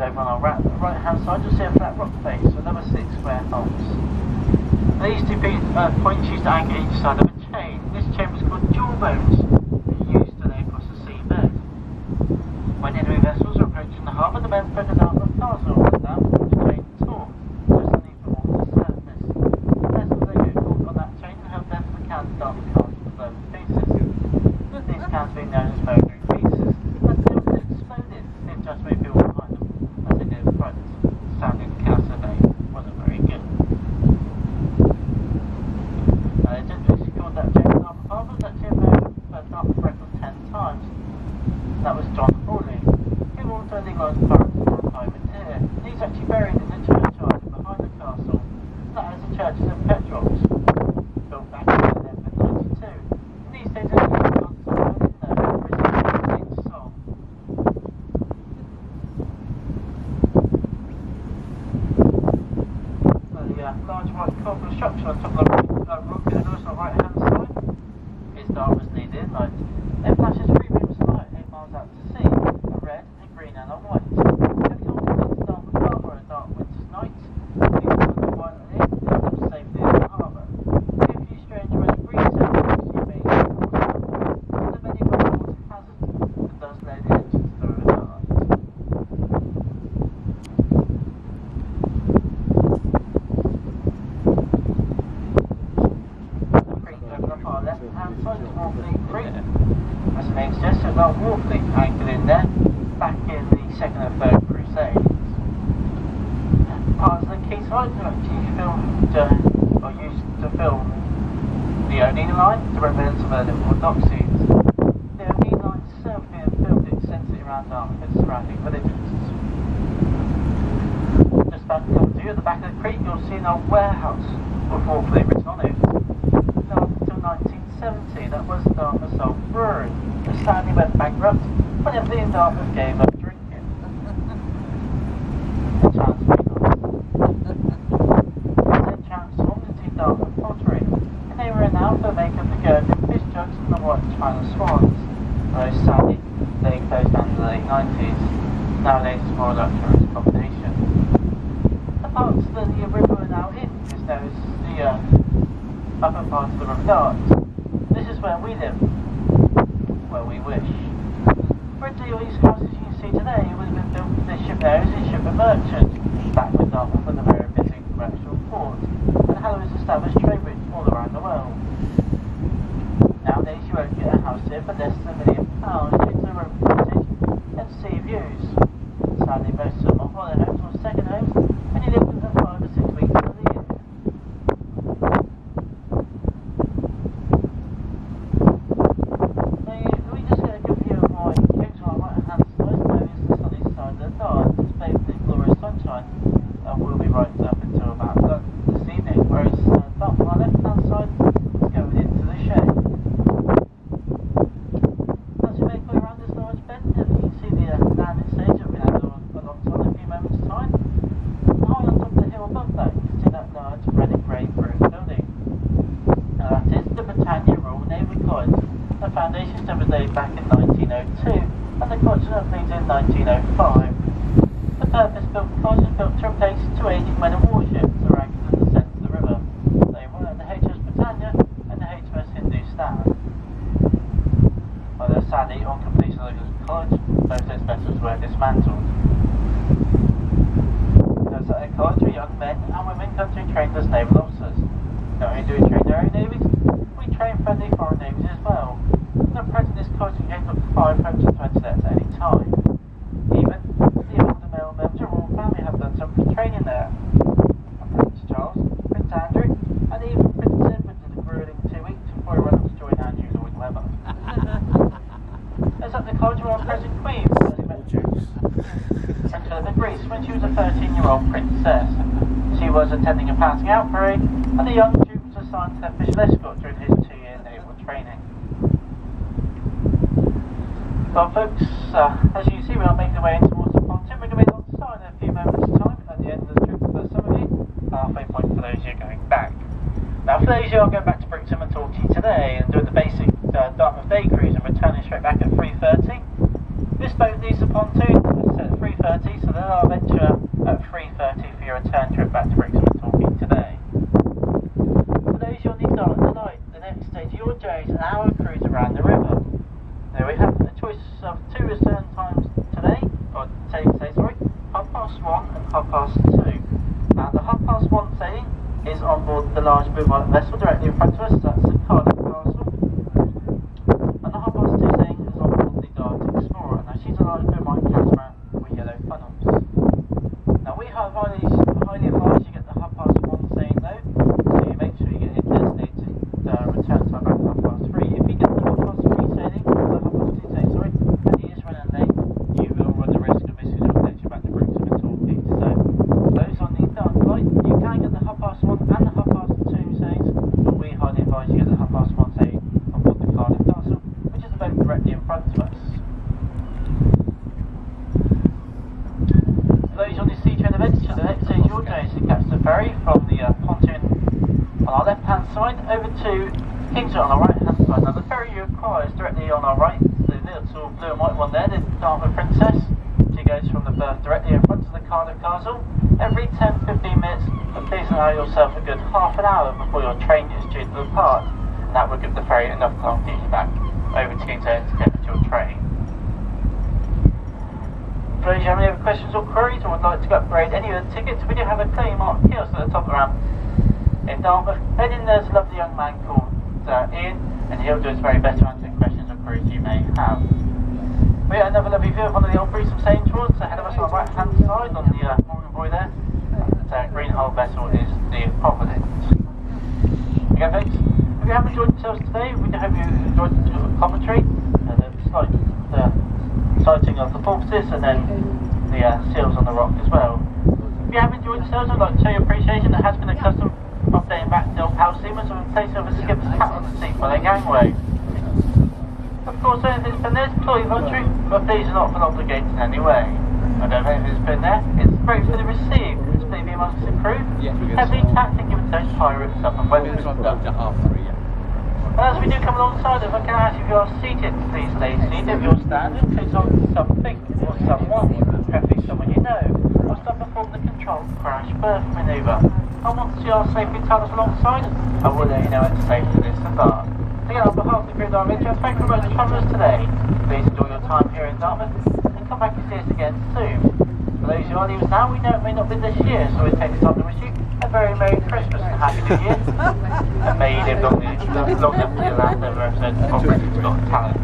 over on our right hand side, you'll see a flat rock face with another 6 square holes. These two points used to anchor each side of a chain. This chain was called jawbones, used to lay across the seabed. When enemy vessels were approaching the harbour, the men spread an arm of castle on them, with the chain taut, so as to leave them on the surface. The vessels they get caught on that chain and held there for the cans to start the cars to blow to pieces. These cans being known as mouldering pieces, as they were exploded, it just made people behind them, as they did in front. Standing counter bay wasn't very good. They didn't secured that chain in Dartmouth Harbour, that chain burnt up for record 10 times. That was John Hawley, who also legalised pirates for a time in here. He's actually buried in the churchyard behind the castle. That is the churches of Petrols, built back in 1192. In these days, only one song in there for his song. The large white cobble structure on top of the rock in the north on the right hand side is Dartmouth's leading light. It flashes 3 beams of light 8 miles out to sea, a red, a green and a white. Every time we get to Dartmouth Harbour on a dark winter's night, we can look quietly and end up safely in the harbour. If you strange where the green sails, you may get water. The many water hazard that does lay the engines through the dark. Left-hand side is Warfleet Creek. As the name suggests, there's about Warfleet anchored in there back in the 2nd and 3rd Crusades. Parts of the quayside are actually filmed or used to film the O'Neill line, the remnants of a Liverpool dock scenes. The O'Neill line itself being filmed extensively around Dartmouth and surrounding villages. Just about to come to you at the back of the creek, you'll see an old warehouse with Warfleet written on it. Until 1970, that was Dartmouth's old brewery. It sadly went bankrupt when everybody in Dartmouth gave up drinking. It sounds very nice. Then transformed into Dartmouth pottery, and they were renowned for the make of the Gurgling fish jugs and the white china swans. Though sadly, they closed down in the late 90s. Nowadays it's more luxurious accommodation. The parts that the river are now in is known as the upper part of the River Dart. This is where we live, where we wish. Originally, all these houses you see today would have been built for the ship areas and ship and merchant, back with Dartmouth and the very busy commercial port, and Harrow has established trade routes all around the world. Nowadays, you won't get a house here for less than £1 million due to the road frontage and sea views. Sadly, most of them are holiday homes or second homes, and you live with them 5 or 6 weeks of the year. We'll be right up until about this evening, whereas Dartmouth on our left hand side is going into the shade. As you make way around this large bend, you can see the landing stage that we had alongside in a few moments' time. High on top of the hill above that, you can see that large red and grey brick building. Now that is the Britannia Royal Naval College. The foundation stone was laid back in 1902 and the college was opened in 1905. The purpose-built college was built to replace 2 aging men of warships that were anchored in the centre of the river. They were the HMS Britannia and the HMS Hindustan. Although sadly, on completion of the college, both those vessels were dismantled. Those at the college were young men and women come to be trained as naval officers. Not only do we train their own navies, we train friendly foreign navies as well. And at present, this college can get up to 520 letters at any time. Even the older male members of the royal family have done some training there. And Prince Charles, Prince Andrew, and even Prince Edward did a grueling 2 weeks before he went up to join Andrew's or whoever. There's at the college where our present Queen Princess of Greece when she was a 13-year-old princess. She was attending a passing out parade, and the young Duke was assigned to their official escort during his 2-year naval training. Well folks, as you see we are making our way in towards the pontoon. We're going to be on side in a few moments time at the end of the trip for some of you. Halfway point for those of you going back. Now for those of you who are going back to Brixton and Torquay today and doing the basic Dartmouth day cruise and returning straight back at 3:30, this boat leaves the pontoon at 3:30 2:30, so then I'll venture at 3:30 for your return trip back to Brixton and Torquay today. For those you'll need done tonight, the next stage of your journey is an hour cruise around the river. Now we have a choice of 2 return times today, or today, sorry, 1:30 and 2:30. Now the 1:30 sailing is on board the large blue white vessel directly in front of us, that's the Cardiff Castle. And the 2:30 sailing is on board the Dartmouth Explorer. Now she's a large blue white catamaran with yellow funnels. Now we have highly advised you get the 1:30 sailing though, so you make sure you get your designated return time back at 3:30. If you get the 3:30 sailing, or the 2:30 sailing, sorry, and it is running late, you will run the risk of missing your connection back to Brixton and Torquay. So those on the done flight, you can get the 1:30 and the 2:30 sailings, but we highly advise you get the 1:30 sailing on board the Cardiff Castle, which is a boat directly in front of us. For those on the sea train adventure, the next stage you're going to catch the ferry from the pontoon on our left hand side over to Kingston on our right hand side. Now the ferry you require is directly on our right, the little blue and white one there, the Dartmouth Princess. She goes from the berth directly in front of the Cardiff Castle every 10-15 minutes, but please allow yourself a good half an hour before your train is due to depart, and that will give the ferry enough time to get you back over to Kingston to get to your train. For those who have any other questions or queries or would like to upgrade any of the tickets, we do have a clay mark kiosk at the top of the ramp in Dartmouth. Head in, there's a lovely young man called Ian, and he'll do his very best to answer questions or queries you may have. We have another lovely view of one of the old Brixton sailing towards, ahead of us on the right hand side on the mooring buoy there. The green hull vessel is the Providence. Again folks, if you have enjoyed yourselves today, we do hope you enjoyed the commentary, the sighting of the porpoises and then the seals on the rock as well. If you have enjoyed yourselves, I'd like to show your appreciation. There has been a custom of dating back to old pal seamen, so in place of a skipper's hat on the seat by their gangway. Of course, anything's been there is purely voluntary, but please are not feel obligated in any way. I don't know if it's been there, it's gratefully received, it's maybe amongst the crew. Heavily tapped and given to those pirates up and weather. As we do come alongside, if I can ask if you are seated, please stay seated. If you're standing, please hold something or someone, preferably someone you know, or stop perform the controlled crash berth manoeuvre. And once you are safely tied up alongside, I will let you know it's safe to disembark. Again, on behalf of the crew Dartmouth, thank you very much for travellers today. Please enjoy your time here in Dartmouth and come back and see us again soon. For those who are leaving us now, we know it may not be this year, so we take this time to wish you a very Merry Christmas and Happy New Year. And may you live long enough to your last ever episode of Britain's Got Talent.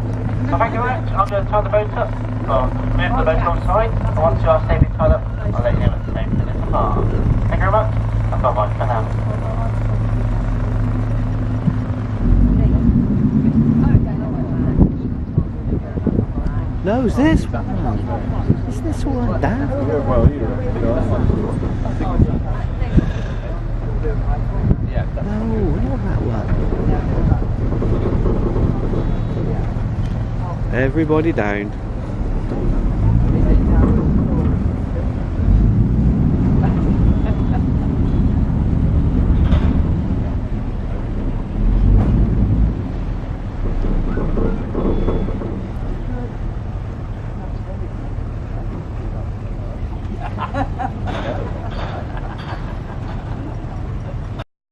So thank you very much. I'm going to tie the boat up, or move the boat alongside, and once you are safely tied up, I'll let you know it's safe to depart. Thank you very much, and bye bye for now. No, is this one? Isn't this all like that? No, not that one. Everybody down.